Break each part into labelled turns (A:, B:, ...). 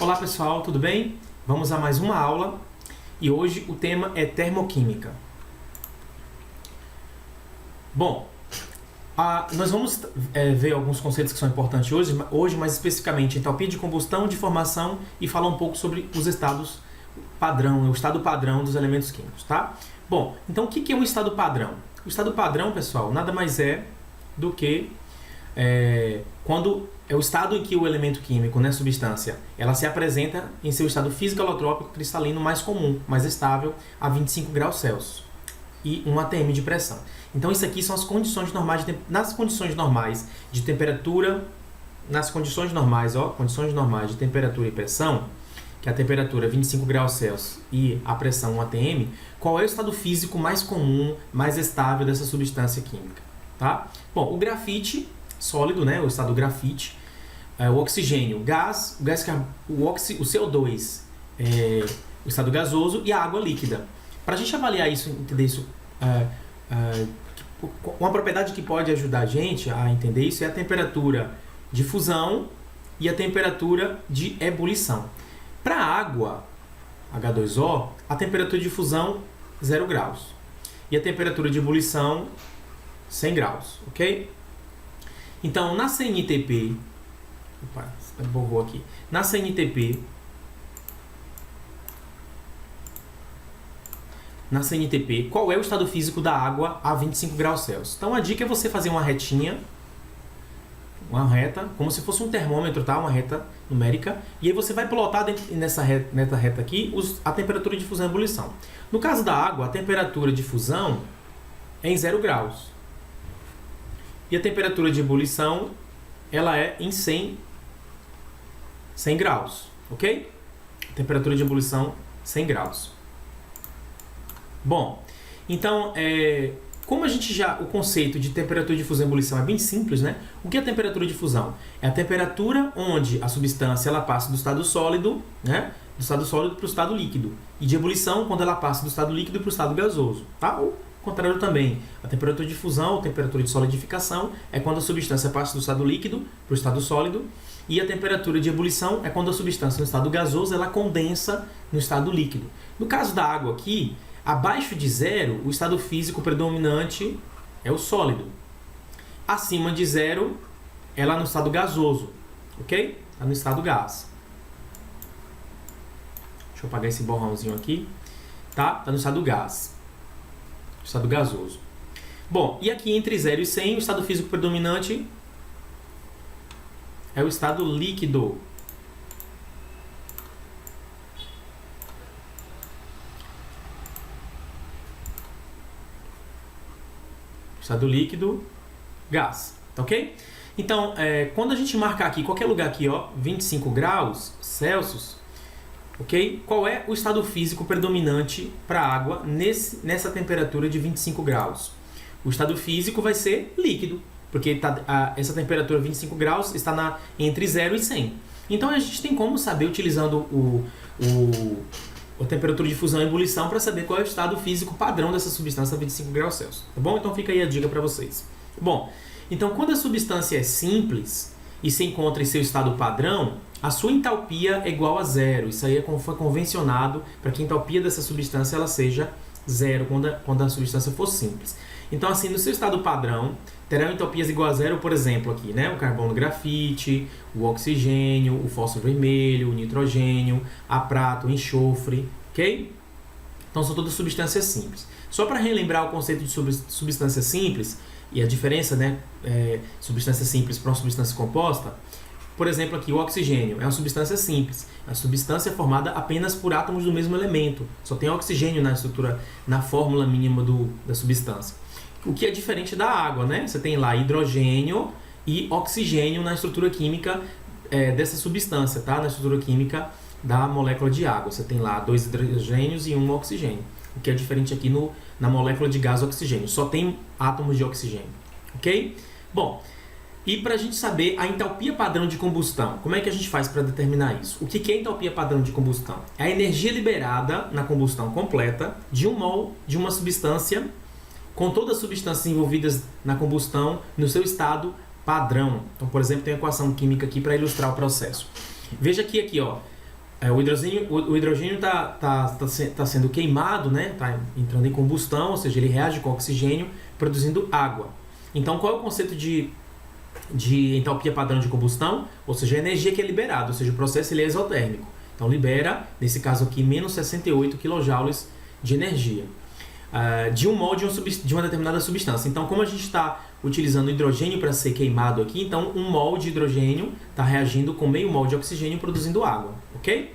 A: Olá pessoal, tudo bem? Vamos a mais uma aula e hoje o tema é termoquímica. Bom, nós vamos ver alguns conceitos que são importantes hoje, mais especificamente entalpia de combustão, de formação e falar um pouco sobre os estados padrão, o estado padrão dos elementos químicos, tá? Bom, então o que é um estado padrão? O estado padrão, pessoal, nada mais é do que quando é o estado em que o elemento químico, né, substância, ela se apresenta em seu estado físico-alotrópico cristalino mais comum, mais estável, a 25 graus Celsius e 1 atm de pressão. Então isso aqui são as condições normais, nas condições normais de temperatura, condições normais de temperatura e pressão, que a temperatura é 25 graus Celsius e a pressão 1 atm, qual é o estado físico mais comum, mais estável dessa substância química, tá? Bom, o grafite sólido, né, o estado grafite, o oxigênio, o CO2, o estado gasoso e a água líquida. Para a gente avaliar isso, entender isso, uma propriedade que pode ajudar a gente a entender isso é a temperatura de fusão e a temperatura de ebulição. Para a água, H2O, a temperatura de fusão 0 graus e a temperatura de ebulição 100 graus, ok? Então, na CNTP, borrou aqui. Na CNTP, qual é o estado físico da água a 25 graus Celsius? Então, a dica é você fazer uma retinha, uma reta, como se fosse um termômetro, tá? Uma reta numérica, e aí você vai plotar nessa reta aqui a temperatura de fusão e ebulição. No caso da água, a temperatura de fusão é em 0 graus. E a temperatura de ebulição, ela é em 100 graus, ok? Temperatura de ebulição, 100 graus. Bom, então, como o conceito de temperatura de fusão e ebulição é bem simples, né? O que é a temperatura de fusão? É a temperatura onde a substância ela passa do estado sólido, né? Do estado sólido para o estado líquido. E de ebulição, quando ela passa do estado líquido para o estado gasoso, tá? Ou contrário também, a temperatura de fusão ou temperatura de solidificação é quando a substância passa do estado líquido para o estado sólido, e a temperatura de ebulição é quando a substância no estado gasoso ela condensa no estado líquido. No caso da água aqui, abaixo de 0, o estado físico predominante é o sólido. Acima de 0, ela no estado gasoso, ok? Está no estado gás. Deixa eu apagar esse borrãozinho aqui, tá? Está no estado gás. Estado gasoso. Bom, e aqui entre 0 e 100, o estado físico predominante é o estado líquido. Estado líquido, gás, ok? Então, quando a gente marcar aqui, qualquer lugar aqui, ó, 25 graus Celsius, ok? Qual é o estado físico predominante para a água nessa temperatura de 25 graus? O estado físico vai ser líquido, porque essa temperatura 25 graus está entre 0 e 100. Então a gente tem como saber, utilizando a temperatura de fusão e ebulição, para saber qual é o estado físico padrão dessa substância a 25 graus Celsius. Tá bom? Então fica aí a dica para vocês. Bom, então quando a substância é simples e se encontra em seu estado padrão, a sua entalpia é igual a 0. Isso aí é como foi convencionado para que a entalpia dessa substância ela seja 0 quando a substância for simples. Então, assim, no seu estado padrão, terão entalpias igual a 0, por exemplo, aqui, né? O carbono grafite, o oxigênio, o fósforo vermelho, o nitrogênio, a prata, o enxofre, ok? Então, são todas substâncias simples. Só para relembrar o conceito de substância simples e a diferença, né? Substância simples para uma substância composta. Por exemplo, aqui o oxigênio é uma substância simples. A substância é formada apenas por átomos do mesmo elemento. Só tem oxigênio na estrutura, na fórmula mínima da substância. O que é diferente da água, né? Você tem lá hidrogênio e oxigênio na estrutura química dessa substância, tá? Na estrutura química da molécula de água. Você tem lá 2 hidrogênios e 1 oxigênio. O que é diferente aqui na molécula de gás oxigênio. Só tem átomos de oxigênio, ok? Bom, e para a gente saber a entalpia padrão de combustão, como é que a gente faz para determinar isso? O que é entalpia padrão de combustão? É a energia liberada na combustão completa de 1 mol de uma substância com todas as substâncias envolvidas na combustão no seu estado padrão. Então, por exemplo, tem uma equação química aqui para ilustrar o processo. Veja aqui, ó, o hidrogênio está sendo queimado, né? Está entrando em combustão, ou seja, ele reage com oxigênio, produzindo água. Então, qual é o conceito de entalpia padrão de combustão? Ou seja, a energia que é liberada, ou seja, o processo ele é exotérmico. Então, libera, nesse caso aqui, menos 68 kJ de energia de um mol de uma determinada substância. Então, como a gente está utilizando hidrogênio para ser queimado aqui, então um mol de hidrogênio está reagindo com meio mol de oxigênio produzindo água, ok?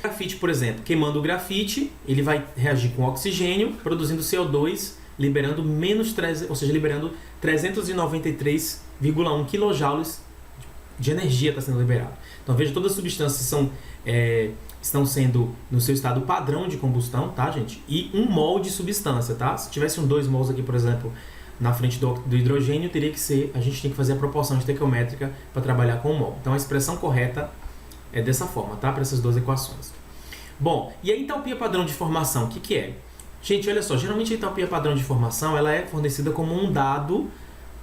A: Grafite, por exemplo, queimando o grafite, ele vai reagir com oxigênio, produzindo CO2, liberando ou seja, liberando 393,1 kJ de energia está sendo liberado. Então, veja, todas as substâncias estão sendo no seu estado padrão de combustão, tá, gente? E um mol de substância, tá? Se tivesse 2 mols aqui, por exemplo, na frente do hidrogênio, a gente tem que fazer a proporção estequiométrica para trabalhar com o mol. Então, a expressão correta é dessa forma, tá? Para essas duas equações. Bom, e a entalpia padrão de formação, o que é? Gente, olha só, geralmente a entalpia padrão de formação, ela é fornecida como um dado,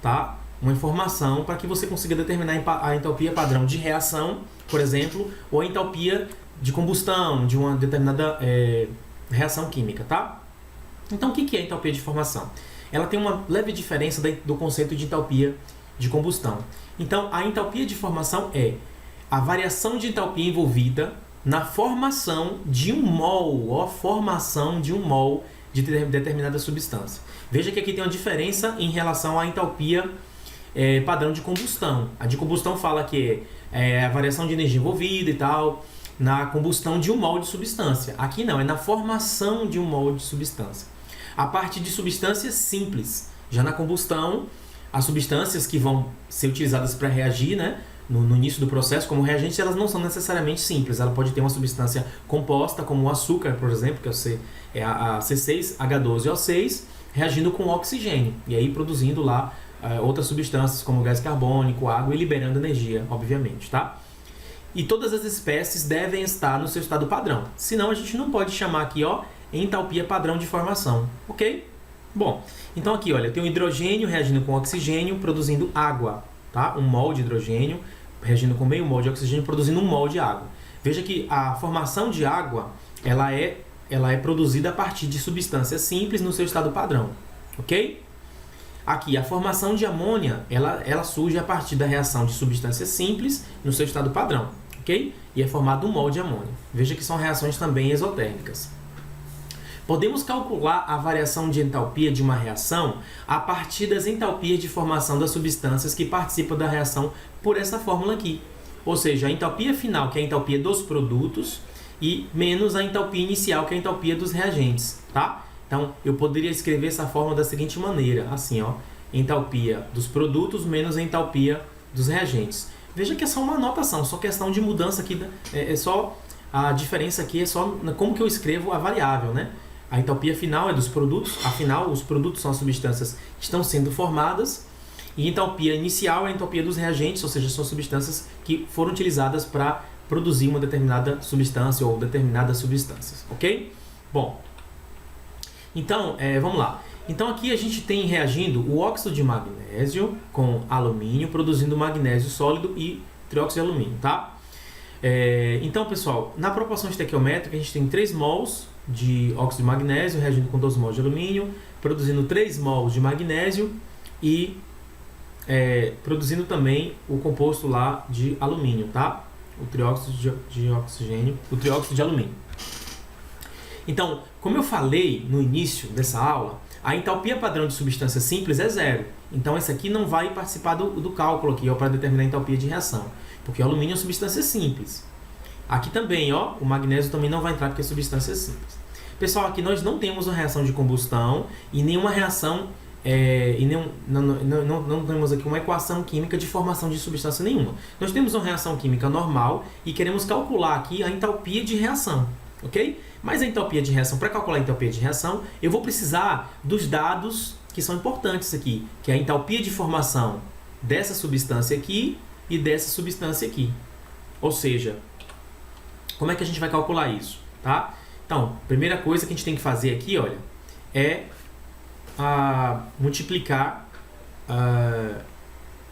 A: tá? Uma informação para que você consiga determinar a entalpia padrão de reação, por exemplo, ou a entalpia de combustão de uma determinada reação química, tá? Então, o que é a entalpia de formação? Ela tem uma leve diferença do conceito de entalpia de combustão. Então, a entalpia de formação é a variação de entalpia envolvida na formação de um mol, de determinada substância. Veja que aqui tem uma diferença em relação à entalpia padrão de combustão. A de combustão fala que é a variação de energia envolvida e tal, na combustão de um mol de substância. Aqui não, é na formação de um mol de substância. A parte de substâncias simples. Já na combustão, as substâncias que vão ser utilizadas para reagir, né, no início do processo, como reagentes, elas não são necessariamente simples. Ela pode ter uma substância composta, como o açúcar, por exemplo, que é a C6H12O6, reagindo com oxigênio, e aí produzindo lá outras substâncias, como gás carbônico, água, e liberando energia, obviamente, tá? E todas as espécies devem estar no seu estado padrão. Senão, a gente não pode chamar aqui, ó, entalpia padrão de formação, ok? Bom, então aqui, olha, tem o hidrogênio reagindo com oxigênio, produzindo água, tá? Um mol de hidrogênio reagindo com meio mol de oxigênio, produzindo um mol de água. Veja que a formação de água, ela é produzida a partir de substâncias simples no seu estado padrão, ok? Aqui, a formação de amônia, ela surge a partir da reação de substâncias simples no seu estado padrão, ok? E é formado um mol de amônia. Veja que são reações também exotérmicas. Podemos calcular a variação de entalpia de uma reação a partir das entalpias de formação das substâncias que participam da reação por essa fórmula aqui. Ou seja, a entalpia final, que é a entalpia dos produtos, e menos a entalpia inicial, que é a entalpia dos reagentes, tá? Então, eu poderia escrever essa fórmula da seguinte maneira, assim, ó, entalpia dos produtos menos a entalpia dos reagentes. Veja que é só uma anotação, só questão de mudança aqui, a diferença aqui é só como que eu escrevo a variável, né? A entalpia final é dos produtos, afinal, os produtos são as substâncias que estão sendo formadas, e a entalpia inicial é a entalpia dos reagentes, ou seja, são substâncias que foram utilizadas para produzir uma determinada substância ou determinadas substâncias, ok? Bom, então, vamos lá. Então, aqui a gente tem reagindo o óxido de magnésio com alumínio, produzindo magnésio sólido e trióxido de alumínio, tá? Então, pessoal, na proporção estequiométrica, a gente tem 3 mols de óxido de magnésio reagindo com 12 mols de alumínio, produzindo 3 mols de magnésio e produzindo também o composto lá de alumínio, tá? O trióxido de alumínio. Então, como eu falei no início dessa aula, a entalpia padrão de substância simples é 0. Então, esse aqui não vai participar do cálculo aqui, para determinar a entalpia de reação, porque o alumínio é uma substância simples. Aqui também, ó, o magnésio também não vai entrar porque é substância simples. Pessoal, aqui nós não temos uma reação de combustão e nenhuma reação, não temos aqui uma equação química de formação de substância nenhuma. Nós temos uma reação química normal e queremos calcular aqui a entalpia de reação, ok? Mas a entalpia de reação, para calcular a entalpia de reação, eu vou precisar dos dados que são importantes aqui, que é a entalpia de formação dessa substância aqui e dessa substância aqui. Ou seja, como é que a gente vai calcular isso, tá? Então, a primeira coisa que a gente tem que fazer aqui, olha, é multiplicar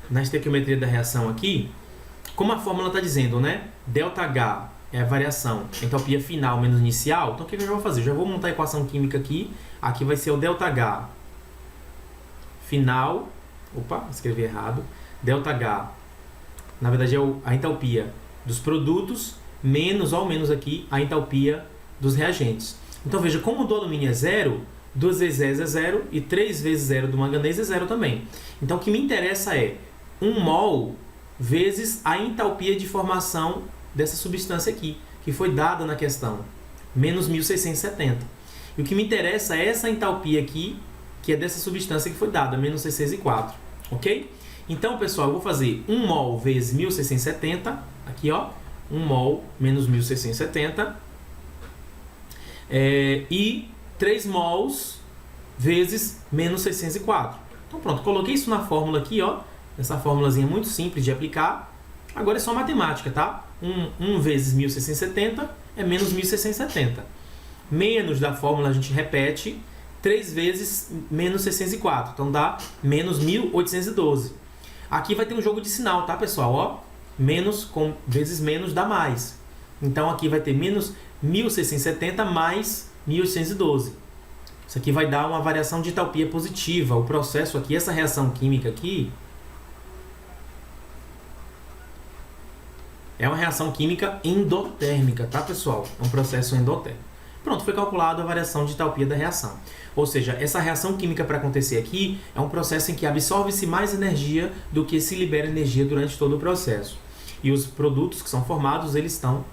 A: na estequiometria da reação aqui Como a fórmula está dizendo, né? ΔH é a variação entalpia final menos inicial. Então o que eu já vou fazer? Eu já vou montar a equação química aqui. Aqui vai ser o ΔH final. Opa, escrevi errado. ΔH, na verdade, é a entalpia dos produtos menos, ao menos aqui, a entalpia dos reagentes. Então veja, como o do alumínio é zero, 2 vezes 10 é zero e 3 vezes 0 do manganês é zero também. Então o que me interessa é 1 mol vezes a entalpia de formação dessa substância aqui, que foi dada na questão, menos 1670. E o que me interessa é essa entalpia aqui, que é dessa substância que foi dada, menos 604, ok? Então, pessoal, eu vou fazer 1 mol vezes 1670, aqui ó, 1 mol menos 1670, e 3 mols vezes menos 604. Então pronto, coloquei isso na fórmula aqui, ó, essa fórmulazinha muito simples de aplicar. Agora é só matemática, tá? 1 vezes 1670 é menos 1670. Menos da fórmula a gente repete, 3 vezes menos 604, então dá menos 1812. Aqui vai ter um jogo de sinal, tá, pessoal? Ó, menos com vezes menos dá mais. Então aqui vai ter menos 1670 mais 1812. Isso aqui vai dar uma variação de entalpia positiva. O processo aqui, essa reação química aqui, é uma reação química endotérmica, tá, pessoal? É um processo endotérmico. Pronto, foi calculada a variação de entalpia da reação. Ou seja, essa reação química para acontecer aqui é um processo em que absorve-se mais energia do que se libera energia durante todo o processo. E os produtos que são formados, eles estão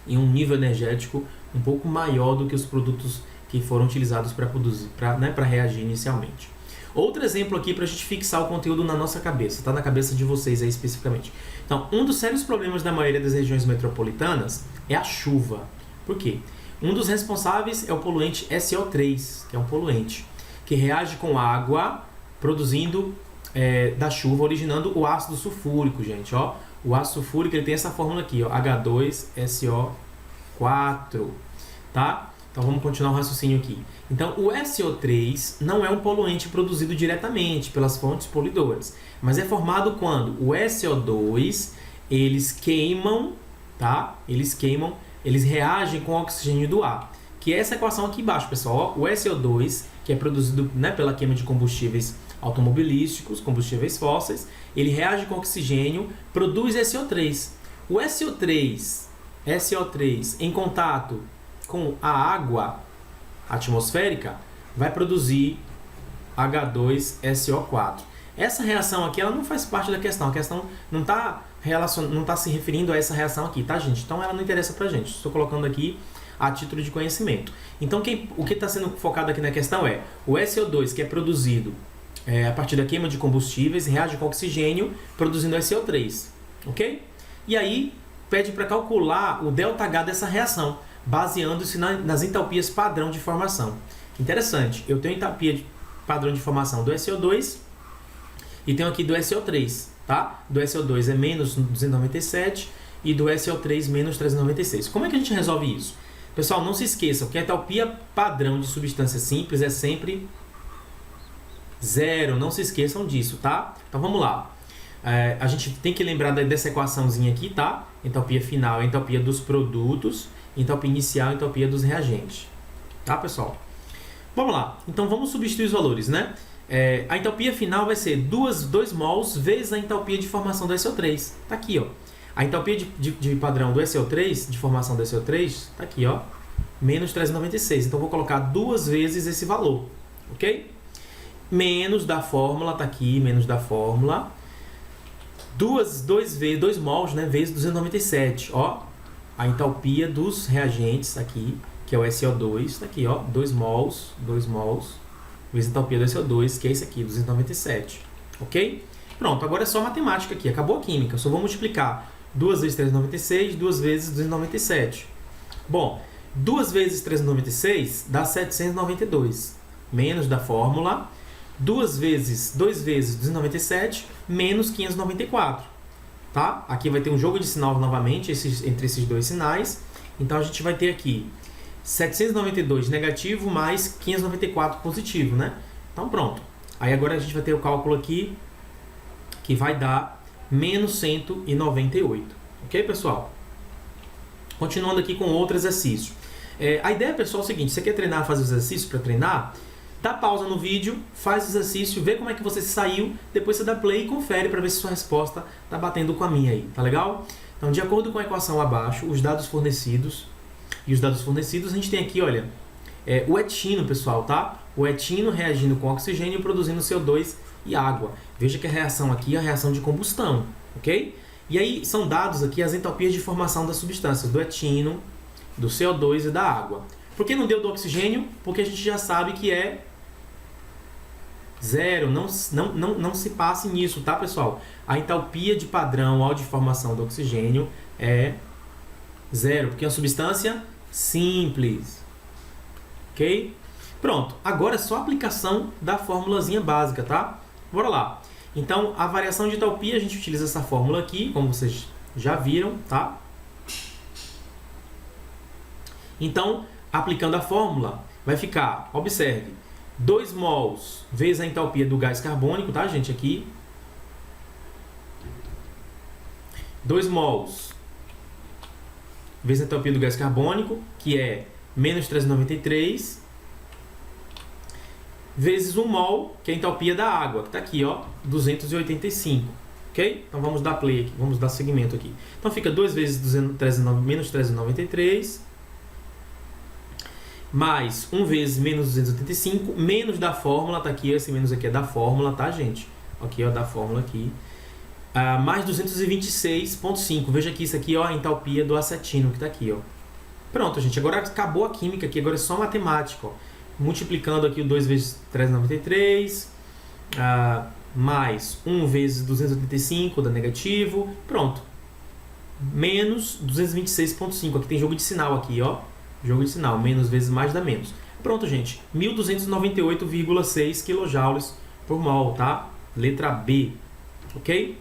A: em um nível energético um pouco maior do que os produtos que foram utilizados para produzir, para reagir inicialmente. Outro exemplo aqui para a gente fixar o conteúdo na nossa cabeça, tá? Na cabeça de vocês aí especificamente. Então, um dos sérios problemas da maioria das regiões metropolitanas é a chuva. Por quê? Um dos responsáveis é o poluente SO3, que é um poluente que reage com água, produzindo da chuva, originando o ácido sulfúrico, gente. Ó, o ácido sulfúrico ele tem essa fórmula aqui, ó, H2SO4, tá? Então vamos continuar o raciocínio aqui. Então o SO3 não é um poluente produzido diretamente pelas fontes poluidoras, mas é formado quando o SO2 eles queimam, tá? Eles reagem com o oxigênio do ar, que é essa equação aqui embaixo, pessoal. Ó, o SO2, que é produzido, né, pela queima de combustíveis automobilísticos, combustíveis fósseis, ele reage com oxigênio, produz SO3. O SO3 em contato com a água atmosférica vai produzir H2SO4. Essa reação aqui ela não faz parte da questão. A questão não está se referindo a essa reação aqui, tá, gente? Então ela não interessa pra gente. Estou colocando aqui a título de conhecimento. Então o que está sendo focado aqui na questão é o SO2, que é produzido a partir da queima de combustíveis, reage com oxigênio, produzindo SO3. Ok? E aí pede para calcular o ΔH dessa reação, baseando-se nas entalpias padrão de formação. Interessante, eu tenho entalpia padrão de formação do SO2 e tenho aqui do SO3, tá? Do SO2 é menos 297 e do SO3 menos 396. Como é que a gente resolve isso? Pessoal, não se esqueçam que a entalpia padrão de substância simples é sempre zero, não se esqueçam disso, tá? Então vamos lá. A gente tem que lembrar dessa equaçãozinha aqui, tá? Entalpia final é a entalpia dos produtos, entalpia inicial é a entalpia dos reagentes. Tá, pessoal? Vamos lá. Então vamos substituir os valores, né? A entalpia final vai ser 2 mols vezes a entalpia de formação do SO3. Tá aqui, ó. A entalpia de padrão do SO3, de formação do SO3, tá aqui, ó. Menos 396. Então vou colocar 2 vezes esse valor, ok? Menos da fórmula, tá aqui, menos da fórmula. 2 mols, né, vezes 297, ó. A entalpia dos reagentes aqui, que é o SO2, tá aqui, ó. 2 mols, vezes a entalpia do SO2, que é esse aqui, 297, ok? Pronto, agora é só matemática aqui, acabou a química. Só vou multiplicar 2 vezes 396, 2 vezes 297. Bom, 2 vezes 396 dá 792, menos da fórmula. 2 vezes 297 menos 594, tá? Aqui vai ter um jogo de sinal novamente entre esses dois sinais. Então a gente vai ter aqui 792 negativo mais 594 positivo, né? Então pronto. Aí agora a gente vai ter o cálculo aqui que vai dar menos 198. Ok, pessoal? Continuando aqui com outro exercício. A ideia, pessoal, é o seguinte: você quer treinar, fazer exercício para treinar? Dá pausa no vídeo, faz o exercício, vê como é que você saiu, depois você dá play e confere para ver se sua resposta está batendo com a minha aí, tá legal? Então, de acordo com a equação abaixo, os dados fornecidos, a gente tem aqui, olha, o etino, pessoal, tá? O etino reagindo com oxigênio, produzindo CO2 e água. Veja que a reação aqui é a reação de combustão, ok? E aí são dados aqui as entalpias de formação das substâncias, do etino, do CO2 e da água. Por que não deu do oxigênio? Porque a gente já sabe que é zero, não se passe nisso, tá, pessoal? A entalpia de padrão ao de formação do oxigênio é zero, porque é uma substância simples, ok? Pronto, agora é só a aplicação da formulazinha básica, tá? Bora lá. Então, a variação de entalpia, a gente utiliza essa fórmula aqui, como vocês já viram, tá? Então, aplicando a fórmula, vai ficar, observe, 2 mols vezes a entalpia do gás carbônico, tá, gente? Aqui. 2 mols vezes a entalpia do gás carbônico, que é menos 393, vezes 1 mol, que é a entalpia da água, que está aqui, ó, 285. Ok? Então vamos dar play aqui, vamos dar seguimento aqui. Então fica 2 vezes menos 393, mais 1 vezes menos 285, menos da fórmula, tá aqui, esse menos aqui é da fórmula, tá, gente? Aqui, ó, da fórmula aqui. Mais 226,5. Veja aqui, isso aqui, ó, a entalpia do acetino, que tá aqui, ó. Pronto, gente, agora acabou a química aqui, agora é só matemática, ó. Multiplicando aqui o 2 vezes 393, mais 1 vezes 285, dá negativo, pronto. Menos 226,5, aqui tem jogo de sinal aqui, ó. Jogo de sinal, menos vezes mais dá menos. Pronto, gente, 1.298,6 kJ por mol, tá? Letra B, ok?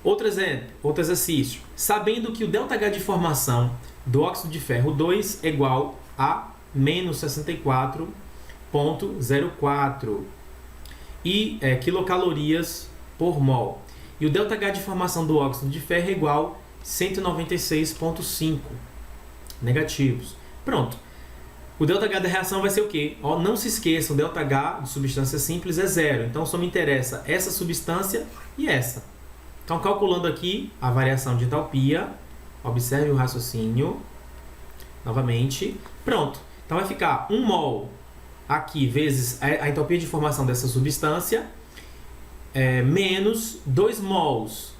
A: Outro exemplo, outro exercício. Sabendo que o ΔH de formação do óxido de ferro 2 é igual a menos 64,04 e quilocalorias por mol. E o ΔH de formação do óxido de ferro é igual a 196,5 negativos. Pronto. O ΔH da reação vai ser o quê? Ó, não se esqueça, o ΔH de substância simples é zero. Então só me interessa essa substância e essa. Então calculando aqui a variação de entalpia, observe o raciocínio novamente. Pronto. Então vai ficar 1 mol aqui vezes a entalpia de formação dessa substância, menos 2 mols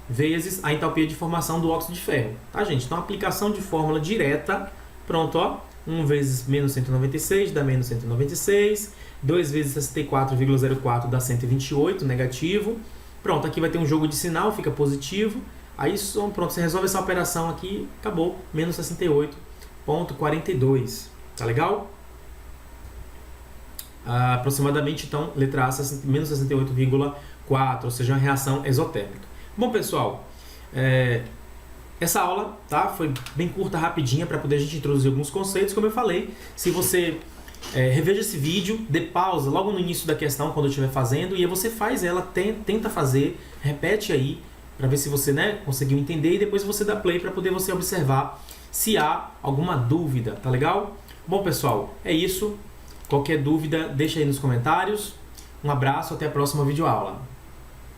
A: vezes a entalpia de formação do óxido de ferro. Tá, gente? Então aplicação de fórmula direta. Pronto, ó. 1 vezes menos 196 dá menos 196. 2 vezes 64,04 dá 128, negativo. Pronto, aqui vai ter um jogo de sinal, fica positivo. Aí, pronto, você resolve essa operação aqui, acabou. Menos 68,42. Tá legal? Aproximadamente, então, letra A, menos 68,4, ou seja, uma reação exotérmica. Bom, pessoal, essa aula, tá, foi bem curta, rapidinha, para poder a gente introduzir alguns conceitos. Como eu falei, se você reveja esse vídeo, dê pausa logo no início da questão, quando eu estiver fazendo, e aí você faz ela, tenta fazer, repete aí, para ver se você, né, conseguiu entender, e depois você dá play para poder você observar se há alguma dúvida, tá legal? Bom, pessoal, é isso. Qualquer dúvida, deixa aí nos comentários. Um abraço, até a próxima videoaula.